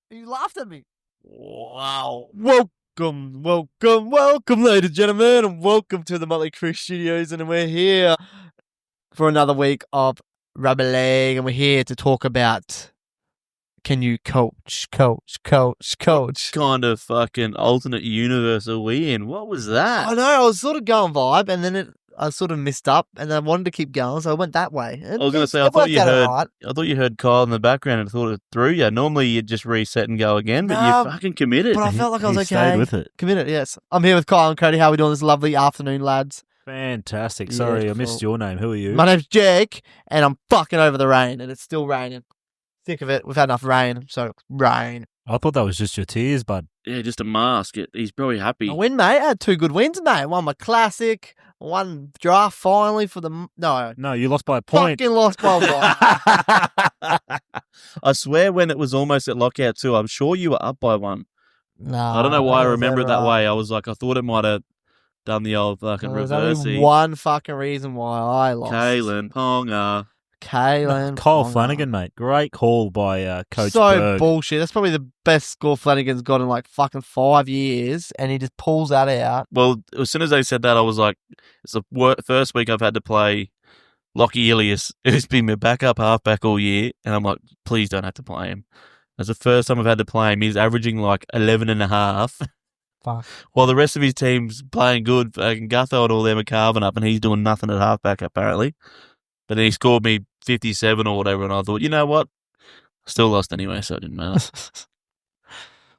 You laughed at me. Wow. Welcome, ladies and gentlemen, and welcome to the Motley Crue Studios. And we're here for another week of rambling, and we're here to talk about, can you coach? What kind of fucking alternate universe are we in? What was that? I know, I was sort of going vibe, and then I sort of missed up, and I wanted to keep going, so I went that way. I was going to say, I thought you heard Kyle in the background and thought it through you. Normally you'd just reset and go again, but you fucking committed. But I felt like I was okay. Stayed with it. Committed, yes. I'm here with Kyle and Cody. How are we doing this lovely afternoon, lads? Fantastic. Sorry, I missed your name. Who are you? My name's Jake, and I'm fucking over the rain, and it's still raining. Sick of it. We've had enough rain, so rain. I thought that was just your tears, bud. Yeah, just a mask. He's probably happy. I win, mate. I had 2 good wins, mate. Won my classic, one draft finally for the... No, you lost by a point. Fucking lost by one. I swear when it was almost at lockout too, I'm sure you were up by 1. No. I don't know why I remember it that way. I was like, I thought it might have done the old fucking reverse. There's one fucking reason why I lost. Kalyn Ponga. Kyle Flanagan, mate. Great call by Coach Berg. Bullshit. That's probably the best score Flanagan's got in like fucking 5 years, and he just pulls that out. Well, as soon as they said that, I was like, it's the first week I've had to play Lockie Ilias, who's been my backup halfback all year, and I'm like, please don't have to play him. That's the first time I've had to play him. He's averaging like 11 and a half. Fuck. While the rest of his team's playing good, Gutho and all them are carving up, and he's doing nothing at halfback apparently. But then he scored me 57 or whatever, and I thought, you know what? Still lost anyway, so it didn't matter.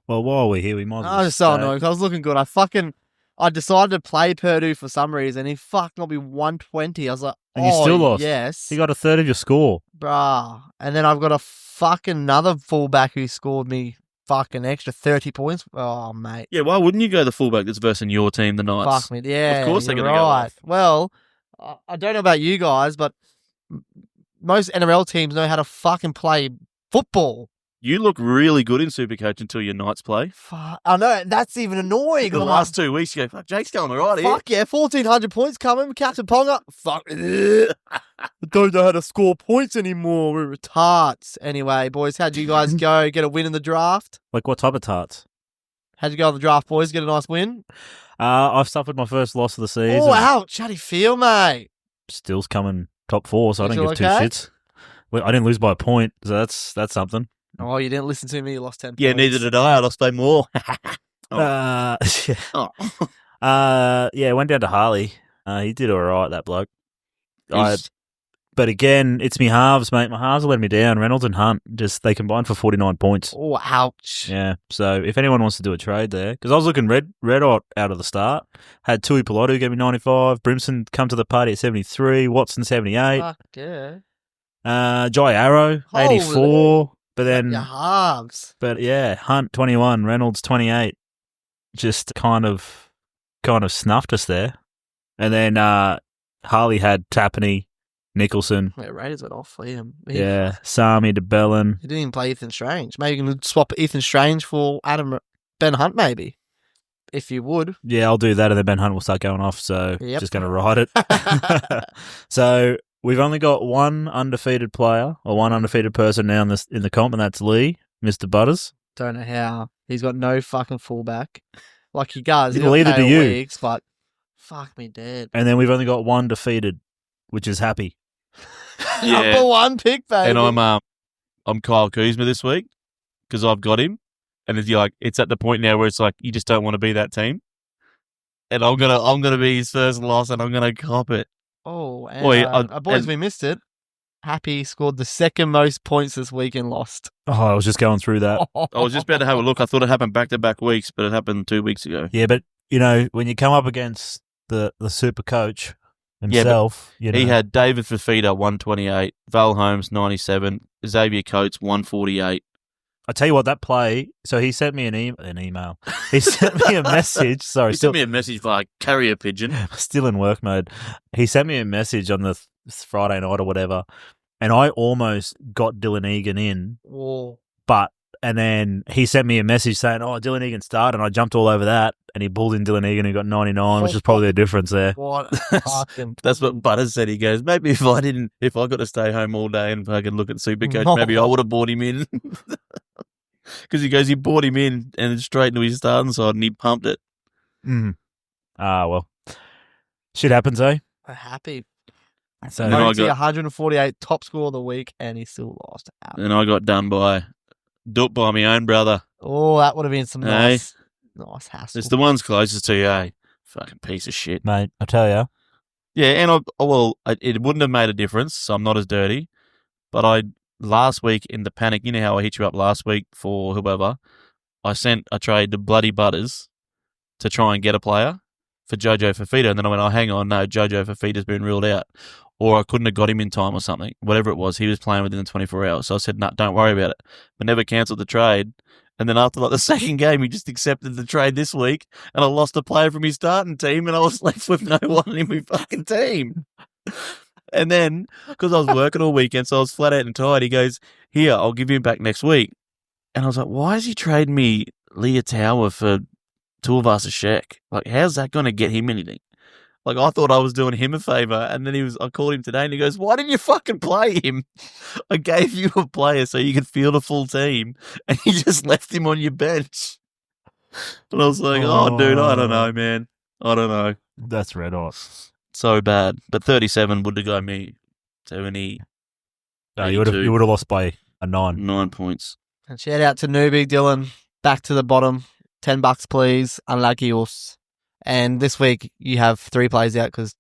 Well, while we're here, we might as well I was so annoyed because I was looking good. I decided to play Purdue for some reason. He fucking got me 120. I was like, and you still lost. Yes. You got a third of your score. Bruh. And then I've got a fucking another fullback who scored me fucking extra 30 points. Oh, mate. Yeah, why wouldn't you go the fullback that's versing your team, the Knights? Fuck me. Yeah, of course they're going to go off. Well, I don't know about you guys, but most NRL teams know how to fucking play football. You look really good in Supercoach until your Knights play. Fuck, I know, that's even annoying. The last 2 weeks, you go, fuck, Jake's going all right here. Fuck yeah, 1,400 points coming. Captain Ponga, fuck. I don't know how to score points anymore. We're retards. Anyway, boys, how'd you guys go? Get a win in the draft? Like what type of tarts? How'd you go on the draft, boys? Get a nice win? I've suffered my first loss of the season. Oh, ouch. How'd you feel, mate? Still's coming top 4, so I don't give okay? 2 shits. Well, I didn't lose by a point, so that's something. Oh, you didn't listen to me. You lost 10 points. Yeah, neither did I. I lost by more. Yeah, went down to Harley. He did all right, that bloke. But again, it's me halves, mate. My halves are letting me down. Reynolds and Hunt, they combined for 49 points. Oh, ouch. Yeah, so if anyone wants to do a trade there, because I was looking red hot out of the start. Had Tui Pilotu get me 95, Brimson come to the party at 73, Watson 78. Fuck yeah. Jai Arrow, 84. But then, your halves. But yeah, Hunt 21, Reynolds 28, just kind of snuffed us there. And then Harley had Tapani, Nicholson. Yeah, Raiders went off for him. Yeah, Sami, DeBellin. He didn't even play Ethan Strange. Maybe you can swap Ethan Strange for Ben Hunt, maybe, if you would. Yeah, I'll do that, and then Ben Hunt will start going off. So just going to ride it. So. We've only got one undefeated player or one undefeated person now in the comp, and that's Lee, Mr. Butters. Don't know how. He's got no fucking fullback. Like he does. Well, either do you. Weeks, but fuck me dead. And then we've only got one defeated, which is Happy. Yeah. Number 1 pick, baby. And I'm Kyle Kuzma this week because I've got him. And it's at the point now where it's like you just don't want to be that team. And I'm gonna be his first loss, and I'm gonna cop it. Oh, and boys, we missed it. Happy scored the second most points this week and lost. Oh, I was just going through that. I was just about to have a look. I thought it happened back-to-back weeks, but it happened 2 weeks ago. Yeah, but, when you come up against the super coach himself... He had David Fafita, 128, Val Holmes, 97, Xavier Coates, 148. I tell you what, that play. So he sent me an email. He sent me a message. Sorry, sent me a message via carrier pigeon. Still in work mode. He sent me a message on the Friday night or whatever, and I almost got Dylan Egan in. Whoa. And then he sent me a message saying, "Oh, Dylan Egan started," and I jumped all over that, and he pulled in Dylan Egan who got 99, which is probably the difference there. What? That's what Butters said. He goes, maybe if I got to stay home all day and fucking look at Supercoach, maybe I would have bought him in. Because he brought him in and then straight into his starting side and he pumped it. Well. Shit happens, eh? I'm happy. So And then I OT got- 148, top score of the week, and he still lost out. And I got done by my own brother. Oh, that would have been some Hey. nice hassle. It's the ones closest to you, eh? Fucking piece of shit. mate, I tell you. Yeah, and it wouldn't have made a difference, so I'm not as dirty. But last week in the panic, you know how I hit you up last week for whoever, I sent a trade to Bloody Butters to try and get a player for Jojo Fafita, and then I went, hang on, no, Jojo Fafita's been ruled out. Or I couldn't have got him in time or something. Whatever it was, he was playing within the 24 hours. So I said, no, don't worry about it. But never cancelled the trade. And then after the second game, he just accepted the trade this week, and I lost a player from his starting team, and I was left with no one in my fucking team. And then, because I was working all weekend, so I was flat out and tired, he goes, here, I'll give you him back next week. And I was like, why is he trading me Leah Tower for Tuivasa Sheck? Like, how's that going to get him anything? Like, I thought I was doing him a favour, and then I called him today, and he goes, why didn't you fucking play him? I gave you a player so you could field a full team, and you just left him on your bench. And I was like, oh, dude, I don't know, man. I don't know. That's red hot. So bad. But 37 would have got me to any No, you would have lost by a 9. 9 points. And shout out to Newbie Dylan. Back to the bottom. $10, please. Unlucky us. And this week you have 3 plays out because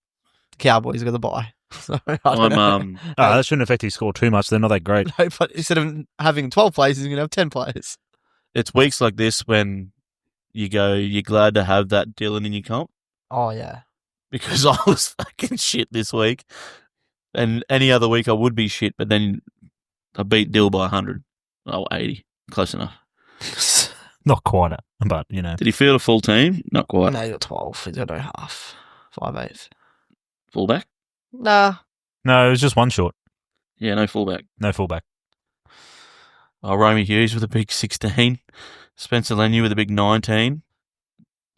the Cowboys are going to buy. So I don't know. That shouldn't affect his score too much. They're not that great. No, but instead of having 12 plays, he's going to have 10 players. It's weeks like this when you go, you're glad to have that Dylan in your comp. Oh, yeah. Because I was fucking shit this week. And any other week I would be shit, but then I beat Dill by 100. Oh, 80. Close enough. Not quite it, but, you know. Did he field a full team? Not quite. No, he's got 12. He's got no half. 5/8. Fullback? Nah. No, it was just one short. Yeah, no fullback. No fullback. Oh, Romy Hughes with a big 16. Spencer Lenu with a big 19.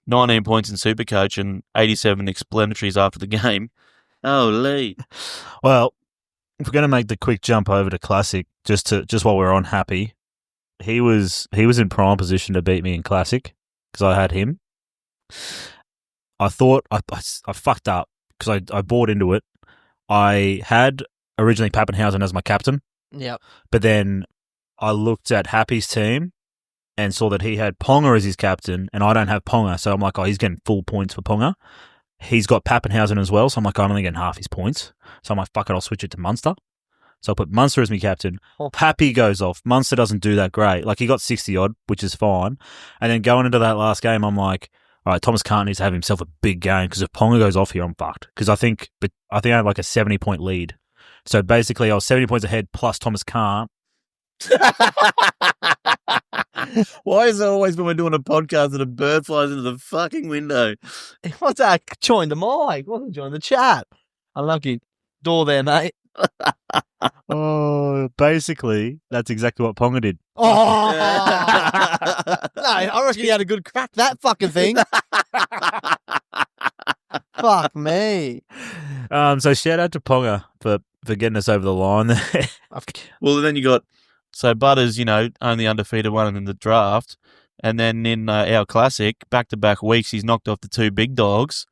19 points in Supercoach and 87 explanatories after the game. Oh, Lee. Well, if we're going to make the quick jump over to Classic, just while we're on Happy, he was in prime position to beat me in Classic because I had him. I thought I fucked up because I bought into it. I had originally Pappenhausen as my captain. Yep. But then I looked at Happy's team and saw that he had Ponga as his captain, and I don't have Ponga, so I'm like, oh, he's getting full points for Ponga. He's got Pappenhausen as well, so I'm like, I'm only getting half his points. So I'm like, fuck it, I'll switch it to Munster. So I put Munster as my captain. Pappy goes off. Munster doesn't do that great. Like, he got 60-odd, which is fine. And then going into that last game, I'm like, all right, Thomas Carter needs to have himself a big game because if Ponga goes off here, I'm fucked. Because I think I had like a 70-point lead. So basically, I was 70 points ahead plus Thomas Carter. Why is it always when we're doing a podcast that a bird flies into the fucking window? What's that? Join the mic. Wasn't join the chat. Unlucky door there, mate. Oh, basically, that's exactly what Ponga did. Oh, no, I reckon he had a good crack that fucking thing. Fuck me. So shout out to Ponga for getting us over the line there. Well, then you got Butters, only undefeated one in the draft, and then in our classic back-to-back weeks, he's knocked off the 2 big dogs.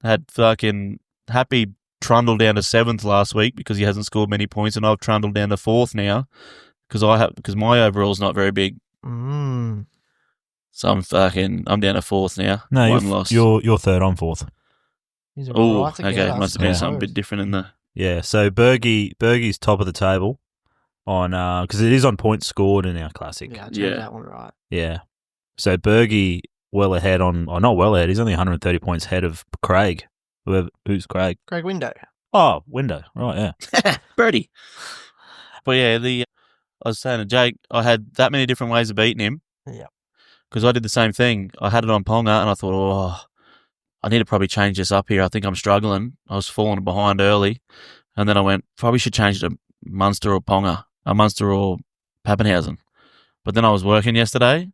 Had fucking Happy trundled down to 7th last week because he hasn't scored many points, and I've trundled down to 4th now because my overall's not very big. So I'm down to 4th now. No, one loss. You're third on 4th. Oh, okay. It must have been something a bit different in there. Yeah, so Bergie's top of the table on because it is on points scored in our classic. Yeah, I checked that one right. Yeah, so Bergie well ahead not well ahead. He's only 130 points ahead of Craig. Who's Craig? Craig Window. Oh, Window. Right, yeah. Birdie. But yeah, I was saying to Jake, I had that many different ways of beating him. Yeah. Because I did the same thing. I had it on Ponga, and I thought, I need to probably change this up here. I think I'm struggling. I was falling behind early. And then I went, probably should change it to Munster or Ponga, Munster or Pappenhausen. But then I was working yesterday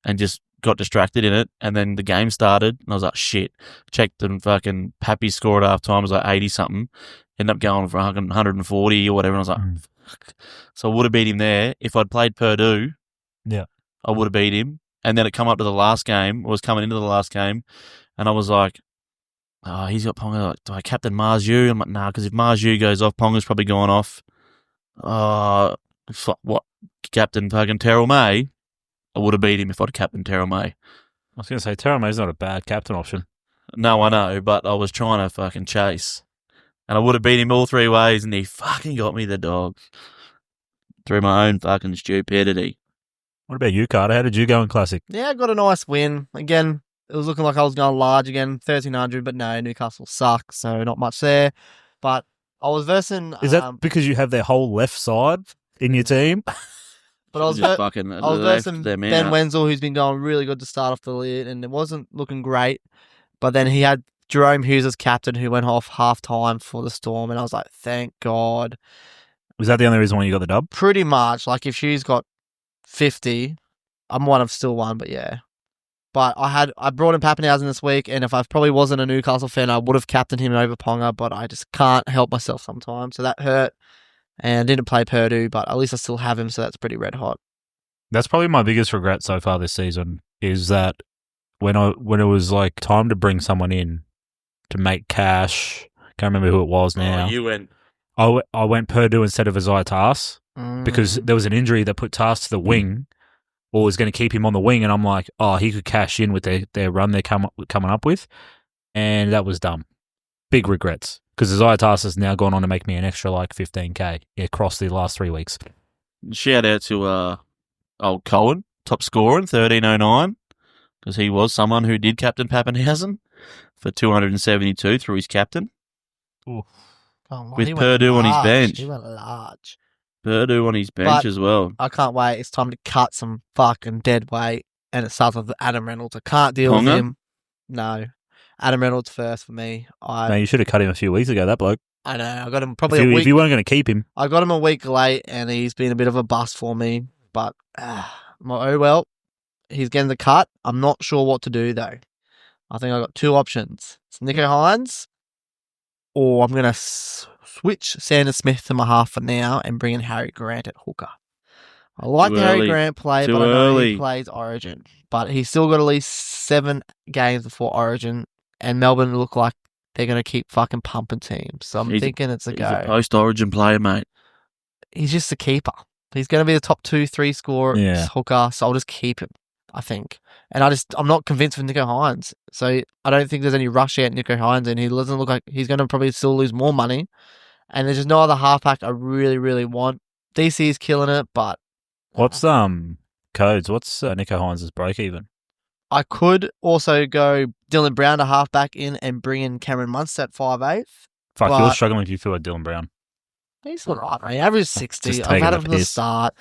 and just got distracted in it. And then the game started, and I was like, shit. Checked and fucking Pappy scored at half time. It was like 80-something. Ended up going for 140 or whatever. And I was like, fuck. So I would have beat him there if I'd played Purdue. Yeah. I would have beat him. And then it come up to the last game, or was coming into the last game, and I was like, oh, he's got Ponga. Like, do I captain Marju? I'm like, nah, because if Marju goes off, Ponga's probably gone off. What? Captain fucking Terrell May? I would have beat him if I'd captain Terrell May. I was going to say, Terrell May's not a bad captain option. No, I know, but I was trying to fucking chase. And I would have beat him all three ways, and he fucking got me the dog. Through my own fucking stupidity. What about you, Carter? How did you go in Classic? Yeah, I got a nice win. Again, it was looking like I was going large again, 1,300, but no, Newcastle sucks, so not much there. But I was versing... Is that because you have their whole left side in your team? But I was versing Ben Wenzel, who's been going really good to start off the lead, and it wasn't looking great. But then he had Jerome Hughes as captain, who went off half-time for the Storm, and I was like, thank God. Was that the only reason why you got the dub? Pretty much. Like, if Hughes got 50, I might have still won, but yeah. But I brought in Pappenhausen this week, and if I probably wasn't a Newcastle fan, I would have captained him over Ponga, but I just can't help myself sometimes, so that hurt. And didn't play Purdue, but at least I still have him, so that's pretty red hot. That's probably my biggest regret so far this season, is that when it was like time to bring someone in to make cash, can't remember who it was now. Oh, you went. I went Purdue instead of Isaiah Tass because there was an injury that put Tass to the wing, or was going to keep him on the wing, and I'm like, oh, he could cash in with their run they're coming up with, and that was dumb. Big regrets. Because Isaiah Tass has now gone on to make me an extra like 15K across the last 3 weeks. Shout out to old Cohen, top scorer in 1309, because he was someone who did captain Pappenhausen for 272 through his captain. Ooh. Oh, with Purdue on his bench. He went large. Purdue on his bench as well. I can't wait. It's time to cut some fucking dead weight, and it starts with Adam Reynolds. I can't deal with him. No. Adam Reynolds first for me. Man, you should have cut him a few weeks ago, that bloke. I know. I got him probably a week. If you weren't going to keep him. I got him a week late, and he's been a bit of a bust for me. But, oh well. He's getting the cut. I'm not sure what to do, though. I think I got two options. It's Nico Hines, or I'm going to switch Sanders Smith to my half for now and bring in Harry Grant at hooker. I like the Harry Grant play, but I know he plays Origin. But he's still got at least 7 games before Origin, and Melbourne look like they're going to keep fucking pumping teams. So I'm thinking it's a go. He's a post-Origin player, mate. He's just a keeper. He's going to be the top 2-3 scorer hooker, so I'll just keep him, I think. And I'm not convinced with Nico Hines. So I don't think there's any rush at Nico Hines, and he doesn't look like he's going to probably still lose more money. And there's just no other halfback I really, really want. DC is killing it, but... What's Codes? What's Nico Hines' break even? I could also go Dylan Brown to halfback in and bring in Cameron Munster at 5'8". Fuck, you're struggling if you feel like Dylan Brown. He's all right, mate. Average 60. I've had him from the start.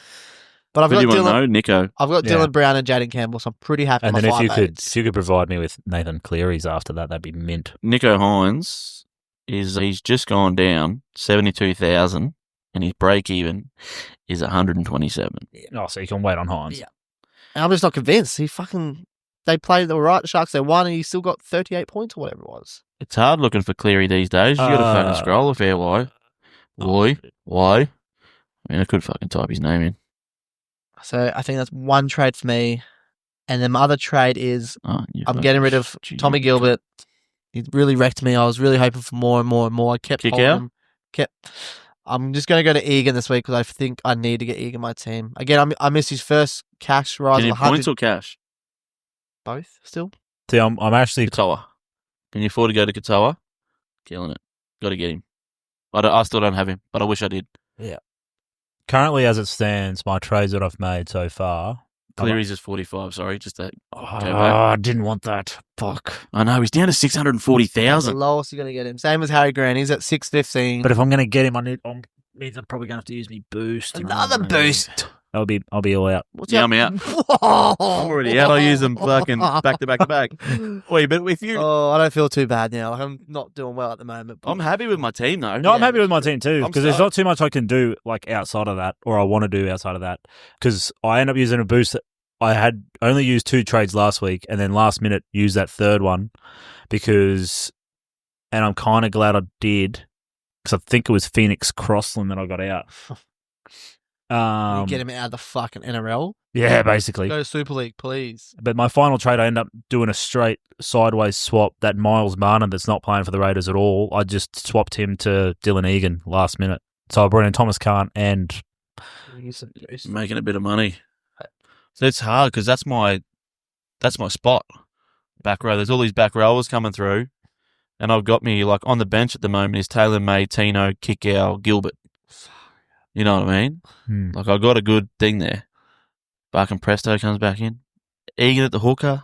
But I've got Nico. I've got Dylan Brown and Jaden Campbell, so I'm pretty happy with my 5'8". If you could provide me with Nathan Cleary's after that, that'd be mint. Nico Hines he's just gone down 72,000, and his break even is 127. Oh, so you can wait on Hines. Yeah. And I'm just not convinced. They played the right Sharks, they won, and he still got 38 points or whatever it was. It's hard looking for Cleary these days. You got to fucking scroll a fair while. Why? I mean, I could fucking type his name in. So I think that's one trade for me. And then my other trade is I'm getting rid of Tommy Gilbert. He really wrecked me. I was really hoping for more and more and more. I kept holding him. I'm just going to go to Egan this week because I think I need to get Egan my team. Again, I missed his first cash rise. Can you points or cash? Both still. See, I'm actually... Katoa. Can you afford to go to Katoa? Killing it. Got to get him. I still don't have him, but I wish I did. Yeah. Currently, as it stands, my trades that I've made so far... Cleary's is 45, sorry. Just that. I didn't want that. Fuck. I know, he's down to 640,000. The lowest you're going to get him. Same as Harry Grant. He's at 615. But if I'm going to get him, I'm probably going to have to use me boost. Another boost. I'll be all out. I'm out. I'm already out. I'll use them fucking back to back to back. Wait, but if you... Oh, I don't feel too bad now. Like, I'm not doing well at the moment. I'm happy with my team, though. No, I'm happy with my team, too, because there's not too much I can do like outside of that, or I want to do outside of that, because I end up using a boost that I had only used 2 trades last week, and then last minute used that third one, and I'm kind of glad I did, because I think it was Phoenix Crossland that I got out. Get him out of the fucking NRL. Yeah, basically. Go to Super League, please. But my final trade, I end up doing a straight sideways swap. That Miles Martin that's not playing for the Raiders at all, I just swapped him to Dylan Egan last minute. So I brought in Thomas Kahn and... Making a bit of money. So it's hard because that's my spot. Back row. There's all these back rowers coming through. And I've got me, like, on the bench at the moment is Taylor May, Tino, Kickow, Gilbert. You know what I mean? Like, I got a good thing there. Barkin Presto comes back in. Egan at the hooker.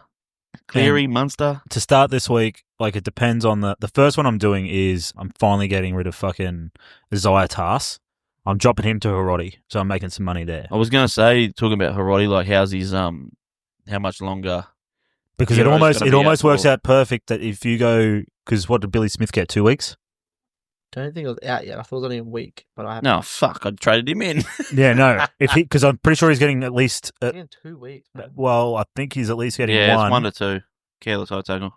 Cleary, Munster. To start this week, like, it depends on the first one I'm doing is I'm finally getting rid of fucking Isaiah Tass. I'm dropping him to Hiroti, so I'm making some money there. I was going to say, talking about Hiroti, like, how's his, how much longer? Because it almost works out perfect that if you go, because what did Billy Smith get, 2 weeks? Don't think it was out yet. I thought it was only a week, but I haven't. No, fuck, I traded him in. Yeah, no. Because I'm pretty sure he's getting at least... in 2 weeks, man. Well, I think he's at least getting yeah, one. It's 1 to 2. Careless high tackle.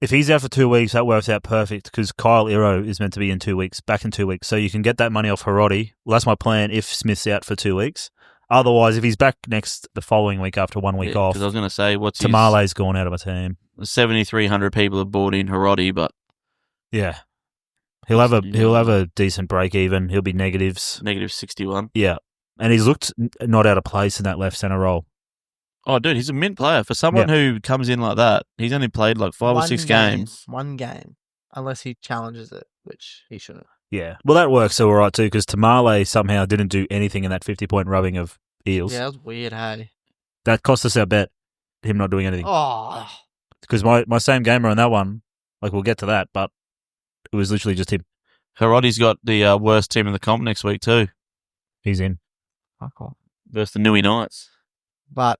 If he's out for 2 weeks, that works out perfect because Kyle Iro is meant to be in 2 weeks, back in 2 weeks. So you can get that money off Hiroti. Well, that's my plan if Smith's out for 2 weeks. Otherwise, if he's back the following week after 1 week off... Because I was going to say, what's Tamale's gone out of my team. 7,300 people have bought in Hiroti, but... Yeah. He'll have a decent break even. He'll be negatives. Negative 61. Yeah. And he's looked not out of place in that left centre role. Oh, dude, he's a mint player. For someone who comes in like that, he's only played like 5 or 6 games. 1 game. Unless he challenges it, which he shouldn't. Yeah. Well, that works all right too because Tamale somehow didn't do anything in that 50-point rubbing of Eels. Yeah, that was weird, hey? That cost us our bet, him not doing anything. Oh. Because my same gamer on that one, like we'll get to that, but it was literally just him. Hiroti's got the worst team in the comp next week too. He's in. Fuck off. Versus the Newey Knights. But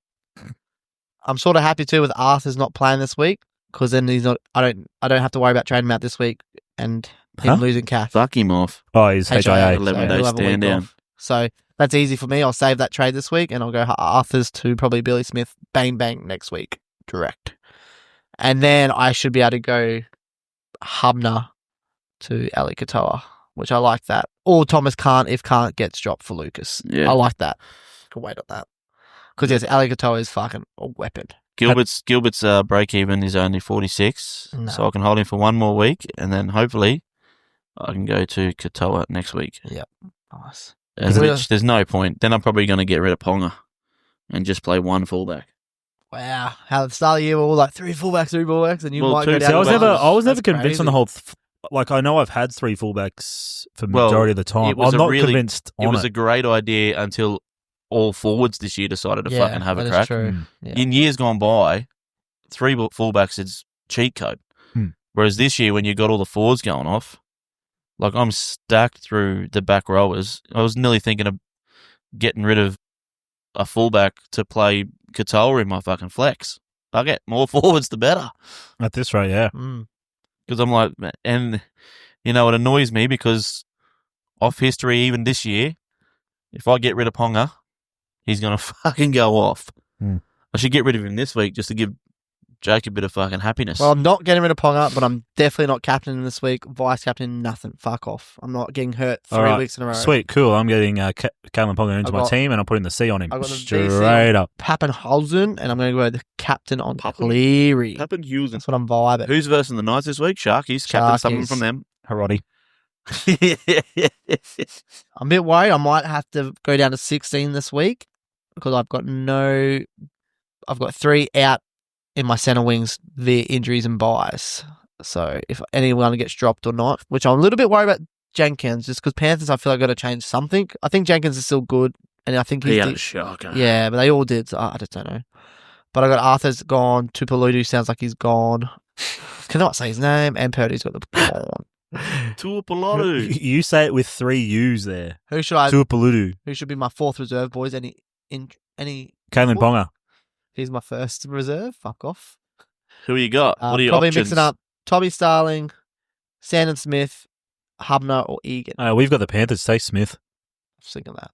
I'm sort of happy too with Arthur's not playing this week because then he's not. I don't have to worry about trading him out this week and him losing cash. Fuck him off. Oh, he's HIA. 11-day stand down. So that's easy for me. I'll save that trade this week and I'll go Arthur's to probably Billy Smith. Bang bang next week direct, and then I should be able to go Hubner to Ali Katoa, which I like that. Or Thomas Kahn if Kahn gets dropped for Lucas. Yeah. I like that. Can wait on that. Because yes, Ali Katoa is fucking a weapon. Gilbert's break even is only 46, so I can hold him for 1 more week, and then hopefully I can go to Katoa next week. Yep, nice. There's no point. Then I'm probably going to get rid of Ponga and just play 1 fullback. Wow, how at the start of the year we're all like 3 fullbacks, and you might go down. I was never convinced on the whole. Like I know I've had 3 fullbacks for the majority of the time. I'm not convinced. It was a great idea until all forwards this year decided to fucking have a crack. True. Yeah. In years gone by, 3 fullbacks is cheat code. Whereas this year, when you got all the forwards going off, like I'm stacked through the back rowers. I was nearly thinking of getting rid of a fullback to play Katoa in my fucking flex. I get more forwards, the better. At this rate, yeah. Because I'm like, and you know, it annoys me because off history, even this year, if I get rid of Ponga, he's going to fucking go off. I should get rid of him this week just to give Jake a bit of fucking happiness. Well, I'm not getting rid of Ponga, but I'm definitely not captaining this week. Vice captain, nothing. Fuck off. I'm not getting hurt 3 weeks in a row. Sweet, cool. I'm getting Kalyn Ponga into my team, and I'm putting the C on him. Straight up. Pappenhausen, and I'm going to go the captain on Cleary. Pappenhausen. That's what I'm vibing. Who's versing the Knights this week? Sharkies. Captain someone from them. Hiroti. I'm a bit worried. I might have to go down to 16 this week because I've got 3 out in my centre wings via injuries and buys. So if anyone gets dropped or not, which I'm a little bit worried about Jenkins, just because Panthers, I feel like got to change something. I think Jenkins is still good, and I think he had a shocker. Yeah, but they all did. So I just don't know. But I got Arthur's gone. Tupaludu sounds like he's gone. Cannot say his name. And Purdy's got the gone. Tupaludu. You say it with 3 U's there. Who should I? Tupaludu. Who should be my 4th reserve, boys? Any? Kalyn Ponga. He's my 1st reserve. Fuck off. Who you got? What are your probably options? Mixing up Tommy Starling, Sandon Smith, Hubner, or Egan. We've got the Panthers. Take Smith. I was thinking that.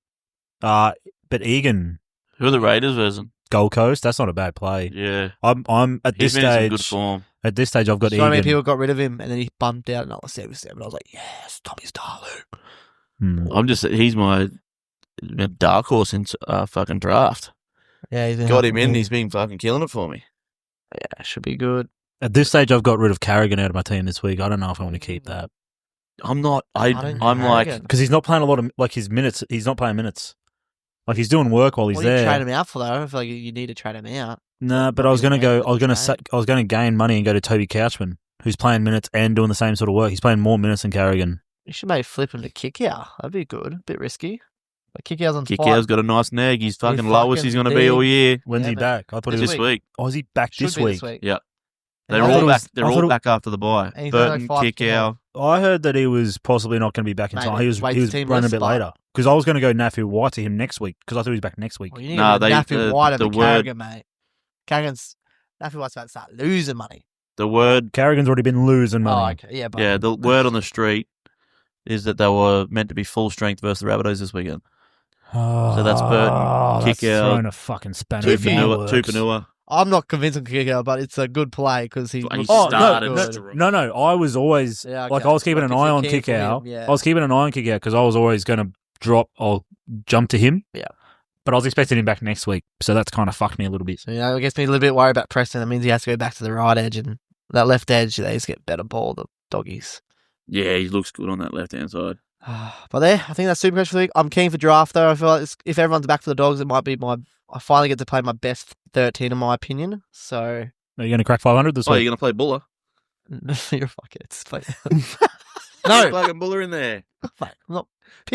But Egan. Who are the Raiders version? Gold Coast. That's not a bad play. Yeah. I'm at this stage. He's been in some good form. At this stage, I've got Egan. So many people got rid of him, and then he bumped out another 7-7. I was like, yes, Tommy Starling. He's my been a dark horse in fucking draft. Yeah, he's Got him in. He's been fucking killing it for me. Yeah, should be good. At this stage, I've got rid of Carrigan out of my team this week. I don't know if I want to keep that. I'm not. I'm Carrigan. like, Because he's not playing a lot of, like, his minutes. He's not playing minutes. Like, he's doing work while he's What do you there. trade him out for, though? I don't feel like you need to trade him out. No, but I was going to go. I was going to gain money and go to Toby Couchman, who's playing minutes and doing the same sort of work. He's playing more minutes than Carrigan. You should maybe flip him to Kickout. That'd be good. A bit risky. But Kickout's on fire. Kickout's got a nice neg. He's fucking lowest he's going to be all year. When's Yeah, he but back? I thought he was This week. Oh, is he back Should this be week? Yeah. And They're I all thought back. it They're I thought all it- back after the bye. And he's only Burton, like 5 Kickout. I heard that he was possibly not going to be back in Maybe time. He was wait he was till team running a lists, bit but- later because I was going to go Nafu White to him next week because I thought he was back next week. Well, you need Nah, to get Nafi White the over word- Carrigan, mate. Nafi White's about to start losing money. The word, Carrigan's already been losing money. Oh, okay. Yeah, but yeah, the word on the street is that they were meant to be full strength versus the Rabbitohs this weekend. So that's Burton, that's kick out. throwing a fucking spanner in the works. Tupanua. I'm not convinced on Kickout, but it's a good play because he He looks started good. No, I was always Yeah, like okay. I was keeping an Like, eye if on you care kick for out. him, yeah. I was keeping an eye on kick out because I was always going to drop or jump to him. Yeah. But I was expecting him back next week, so that's kind of fucked me a little bit. So, I guess me a little bit worried about Preston. That means he has to go back to the right edge, and that left edge, they just get better ball, the doggies. Yeah, he looks good on that left-hand side. But there, I think that's Supercoach for the week. I'm keen for draft, though. I feel like if everyone's back for the Dogs, it might be I finally get to play my best 13, in my opinion. So, Are you going to crack 500 this Oh, week? you're going to play Buller? you're fucking play. No. No, Fucking Buller in there. mate, I'm not.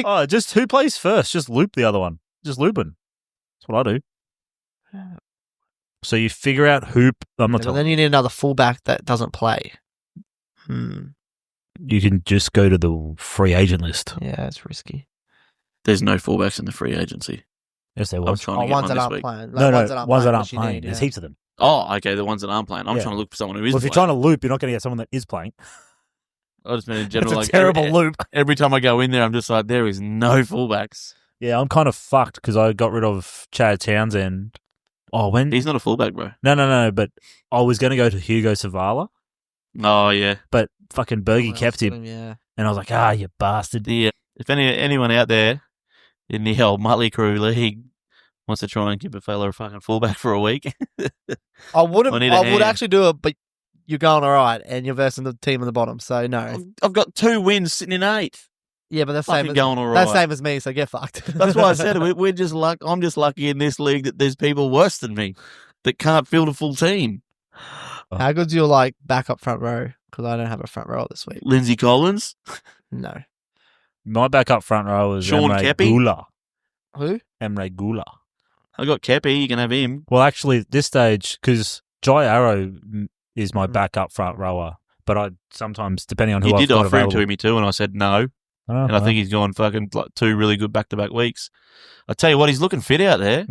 Oh, just who plays first? Just loop the other one. Just looping. That's what I do. So you figure out hoop. I'm not But telling then you need another fullback that doesn't play. you can just go to the free agent list. Yeah, it's risky. There's no fullbacks in the free agency. Yes, there I'm was. trying to get Ones one that this aren't week. playing. No, ones that aren't which you playing. need, There's yeah. heaps of them. Oh, okay, the ones that aren't playing. I'm Yeah. trying to look for someone who is Well, if you're playing. trying to loop, you're not going to get someone that is playing. I just mean in general. It's like a terrible every, loop. every time I go in there, I'm just like, there is no fullbacks. Yeah, I'm kind of fucked because I got rid of Chad Townsend. Oh, when? He's not a fullback, bro. No, but I was going to go to Hugo Savala, Oh, yeah. but fucking Bergie Someone kept else him. Yeah. And I was like, you bastard. If anyone out there in the old Mutley Crew league wants to try and give a fella a fucking fullback for a week, I wouldn't. I need a I would hand. actually do it, but you're going all right, and you're versing the team on the bottom. So no. I've got 2 wins sitting in 8th. Yeah, but that's same. Fucking As, going all That's right. same as me. So get fucked. That's why I said we're just I'm just lucky in this league that there's people worse than me that can't field a full team. How good's your backup front row? Because I don't have a front row this week. Lindsay Collins, No. My backup front row was Sean Emre Kepi? Gula. Who? Emre Gula. I got Kepi. You can have him. Well, actually, at this stage, because Jai Arrow is Mm. my backup front rower, but I sometimes, depending on who You I've did got offer him available. to me too, and I said no. And I think he's gone fucking 2 really good back-to-back weeks. I tell you what, he's looking fit out there.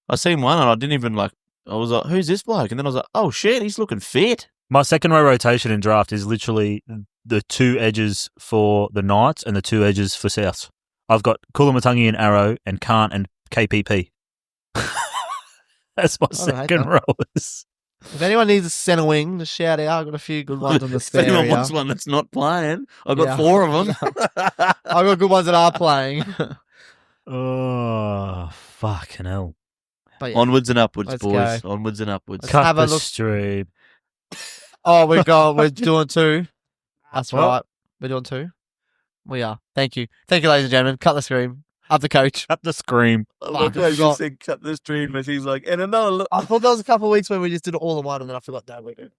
I seen one and I didn't even I was like, who's this bloke? And then I was like, oh shit, he's looking fit. My second row rotation in draft is literally the 2 edges for the Knights and the 2 edges for Souths. I've got Kulamutangi and Arrow and Kant and KPP. That's my I don't hate second that. rowers. If anyone needs a centre wing, just shout out. I've got a few good ones on the If spare anyone area. wants one that's not playing, I've got Yeah. 4 of them. I've got good ones that are playing. Oh, fucking hell. But yeah. Onwards and upwards, Let's boys. go. Onwards and upwards. Let's Cut have a the look. stream. Oh, we're doing 2. That's Well- right. We're doing 2. We are. Thank you, ladies and gentlemen. Cut the screen. Up the coach. Cut the scream. Look, I I forgot. just said cut the stream, but he's like, and another look. I thought there was a couple of weeks when we just did it all in one, and then I forgot that we did.